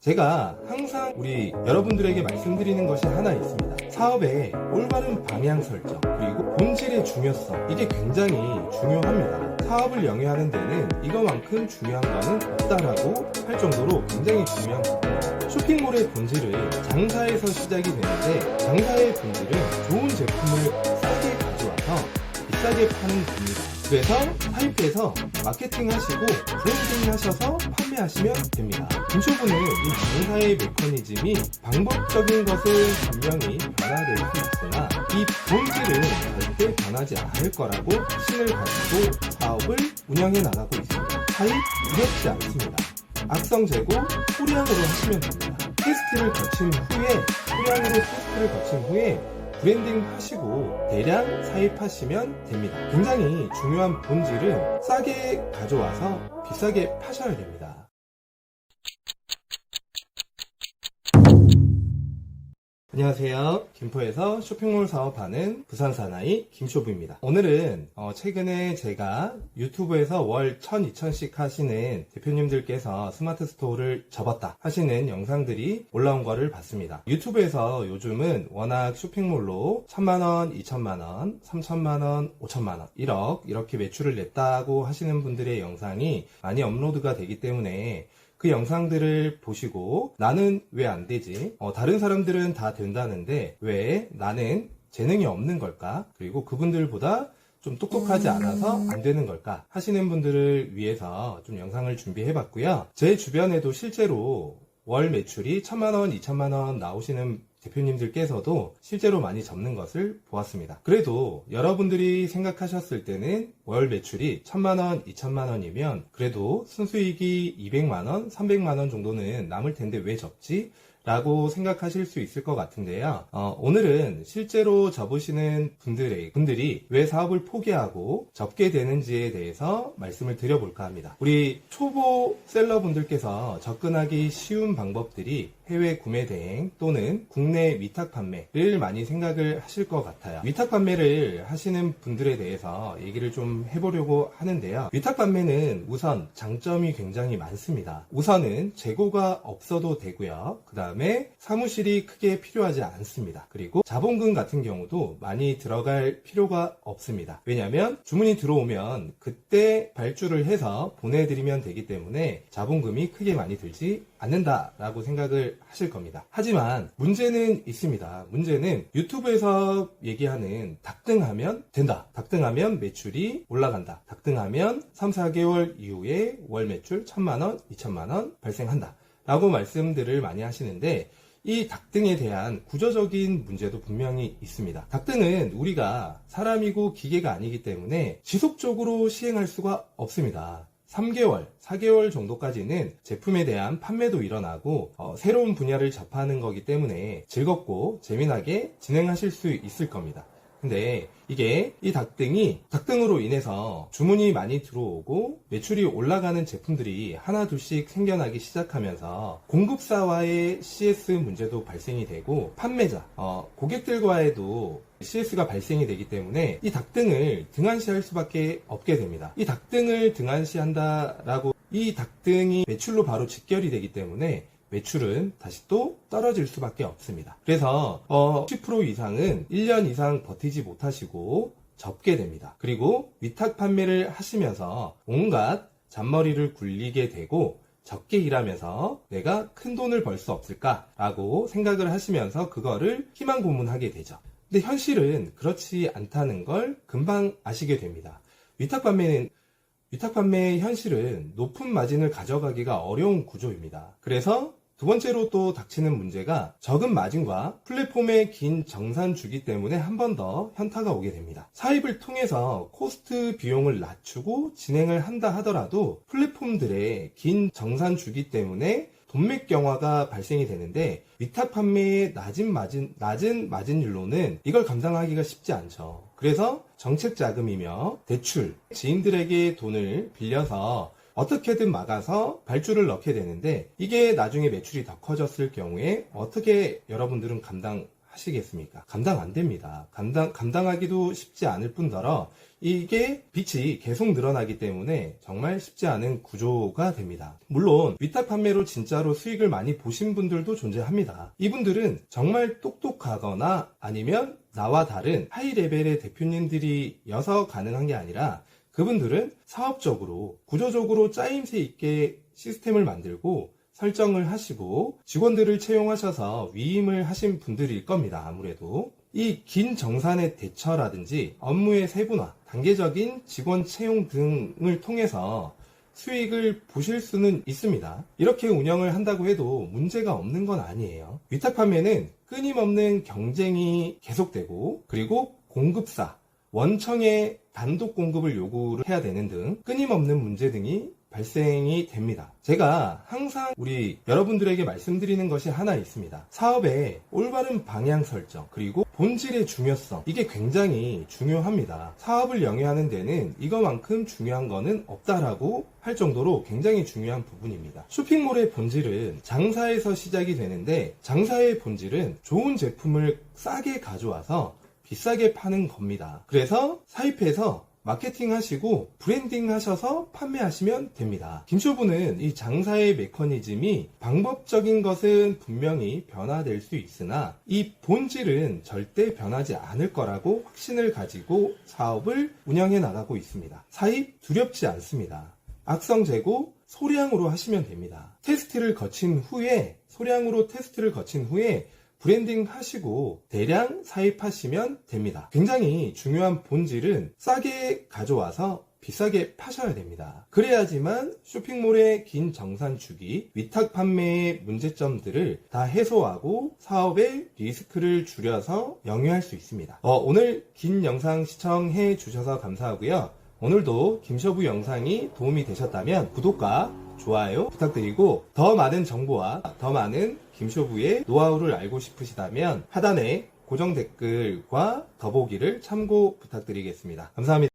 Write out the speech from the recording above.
제가 항상 우리 여러분들에게 말씀드리는 것이 하나 있습니다. 사업의 올바른 방향 설정, 그리고 본질의 중요성, 이게 굉장히 중요합니다. 사업을 영위하는 데는 이거만큼 중요한 거는 없다라고 할 정도로 굉장히 중요한 겁니다. 쇼핑몰의 본질은 장사에서 시작이 되는데, 장사의 본질은 좋은 제품을 싸게 가져와서 비싸게 파는 겁니다. 그래서 사입해서 마케팅 하시고 브랜딩 하셔서 판매하시면 됩니다. 김쇼부는 이 장사의 메커니즘이 방법적인 것은 분명히 변화될 수 있으나 이 본질은 절대 변하지 않을 거라고 확신을 가지고 사업을 운영해 나가고 있습니다. 사입 두렵지 않습니다. 악성 재고 소량으로 하시면 됩니다. 테스트를 거친 후에 브랜딩 하시고 대량 사입하시면 됩니다. 굉장히 중요한 본질은 싸게 가져와서 비싸게 파셔야 됩니다. 안녕하세요. 김포에서 쇼핑몰 사업하는 부산사나이 김쇼부입니다. 오늘은 최근에 제가 유튜브에서 월 1,000, 2,000씩 하시는 대표님들께서 스마트 스토어를 접었다 하시는 영상들이 올라온 거를 봤습니다. 유튜브에서 요즘은 워낙 쇼핑몰로 1,000만원, 2,000만원, 3,000만원, 5,000만원 1억 이렇게 매출을 냈다고 하시는 분들의 영상이 많이 업로드가 되기 때문에 그 영상들을 보시고 나는 왜 안 되지? 다른 사람들은 다 된다는데 왜 나는 재능이 없는 걸까? 그리고 그분들보다 좀 똑똑하지 않아서 안 되는 걸까? 하시는 분들을 위해서 좀 영상을 준비해 봤고요. 제 주변에도 실제로 월 매출이 1,000만원, 2,000만원 나오시는 대표님들께서도 실제로 많이 접는 것을 보았습니다. 그래도 여러분들이 생각하셨을 때는 월 매출이 1,000만원, 2,000만원이면 그래도 순수익이 200만원, 300만원 정도는 남을 텐데 왜 접지? 라고 생각하실 수 있을 것 같은데요. 오늘은 실제로 접으시는 분들이 왜 사업을 포기하고 접게 되는지에 대해서 말씀을 드려볼까 합니다. 우리 초보 셀러분들께서 접근하기 쉬운 방법들이 해외 구매 대행 또는 국내 위탁 판매를 많이 생각을 하실 것 같아요. 위탁 판매를 하시는 분들에 대해서 얘기를 좀 해보려고 하는데요. 위탁 판매는 우선 장점이 굉장히 많습니다. 우선은 재고가 없어도 되고요. 그 다음에 사무실이 크게 필요하지 않습니다. 그리고 자본금 같은 경우도 많이 들어갈 필요가 없습니다. 왜냐하면 주문이 들어오면 그때 발주를 해서 보내드리면 되기 때문에 자본금이 크게 많이 들지 않는다라고 생각을 하실 겁니다. 하지만 문제는 있습니다. 문제는 유튜브에서 얘기하는 닭등하면 된다. 닭등하면 매출이 올라간다. 닭등하면 3, 4개월 이후에 월 매출 1,000만원, 2,000만원 발생한다. 라고 말씀들을 많이 하시는데 이 닭등에 대한 구조적인 문제도 분명히 있습니다. 닭등은 우리가 사람이고 기계가 아니기 때문에 지속적으로 시행할 수가 없습니다. 3개월, 4개월 정도까지는 제품에 대한 판매도 일어나고 새로운 분야를 접하는 거기 때문에 즐겁고 재미나게 진행하실 수 있을 겁니다. 근데 이게 이 닭등으로 인해서 주문이 많이 들어오고 매출이 올라가는 제품들이 하나 둘씩 생겨나기 시작하면서 공급사와의 CS 문제도 발생이 되고 판매자, 고객들과에도 CS가 발생이 되기 때문에 이 닭등을 등한시할 수밖에 없게 됩니다. 이 닭등을 등한시한다라고 이 닭등이 매출로 바로 직결이 되기 때문에 매출은 다시 또 떨어질 수밖에 없습니다. 그래서 10% 이상은 1년 이상 버티지 못하시고 접게 됩니다. 그리고 위탁 판매를 하시면서 온갖 잔머리를 굴리게 되고 적게 일하면서 내가 큰 돈을 벌 수 없을까라고 생각을 하시면서 그거를 희망 고문하게 되죠. 근데 현실은 그렇지 않다는 걸 금방 아시게 됩니다. 위탁 판매의 현실은 높은 마진을 가져가기가 어려운 구조입니다. 그래서 두 번째로 또 닥치는 문제가 적은 마진과 플랫폼의 긴 정산 주기 때문에 한 번 더 현타가 오게 됩니다. 사입을 통해서 코스트 비용을 낮추고 진행을 한다 하더라도 플랫폼들의 긴 정산 주기 때문에 돈맥 경화가 발생이 되는데 위탁 판매의 낮은 마진율로는 이걸 감당하기가 쉽지 않죠. 그래서 정책 자금이며 대출, 지인들에게 돈을 빌려서 어떻게든 막아서 발주를 넣게 되는데 이게 나중에 매출이 더 커졌을 경우에 어떻게 여러분들은 감당하시겠습니까? 감당 안 됩니다. 감당하기도 쉽지 않을 뿐더러 이게 빚이 계속 늘어나기 때문에 정말 쉽지 않은 구조가 됩니다. 물론 위탁 판매로 진짜로 수익을 많이 보신 분들도 존재합니다. 이분들은 정말 똑똑하거나 아니면 나와 다른 하이 레벨의 대표님들이어서 가능한 게 아니라 그분들은 사업적으로 구조적으로 짜임새 있게 시스템을 만들고 설정을 하시고 직원들을 채용하셔서 위임을 하신 분들일 겁니다. 아무래도 이 긴 정산의 대처라든지 업무의 세분화, 단계적인 직원 채용 등을 통해서 수익을 보실 수는 있습니다. 이렇게 운영을 한다고 해도 문제가 없는 건 아니에요. 위탁 판매는 끊임없는 경쟁이 계속되고 그리고 공급사, 원청의 단독 공급을 요구를 해야 되는 등 끊임없는 문제 등이 발생이 됩니다. 제가 항상 우리 여러분들에게 말씀드리는 것이 하나 있습니다. 사업의 올바른 방향 설정 그리고 본질의 중요성, 이게 굉장히 중요합니다. 사업을 영위하는 데는 이거만큼 중요한 거는 없다라고 할 정도로 굉장히 중요한 부분입니다. 쇼핑몰의 본질은 장사에서 시작이 되는데 장사의 본질은 좋은 제품을 싸게 가져와서 비싸게 파는 겁니다. 그래서 사입해서 마케팅 하시고 브랜딩 하셔서 판매하시면 됩니다. 김쇼부는 이 장사의 메커니즘이 방법적인 것은 분명히 변화될 수 있으나 이 본질은 절대 변하지 않을 거라고 확신을 가지고 사업을 운영해 나가고 있습니다. 사입 두렵지 않습니다. 악성 재고 소량으로 하시면 됩니다. 소량으로 테스트를 거친 후에 브랜딩 하시고 대량 사입하시면 됩니다. 굉장히 중요한 본질은 싸게 가져와서 비싸게 파셔야 됩니다. 그래야지만 쇼핑몰의 긴 정산 주기, 위탁 판매의 문제점들을 다 해소하고 사업의 리스크를 줄여서 영위할 수 있습니다. 오늘 긴 영상 시청해 주셔서 감사하고요. 오늘도 김쇼부 영상이 도움이 되셨다면 구독과 좋아요 부탁드리고 더 많은 정보와 더 많은 김쇼부의 노하우를 알고 싶으시다면 하단에 고정 댓글과 더보기를 참고 부탁드리겠습니다. 감사합니다.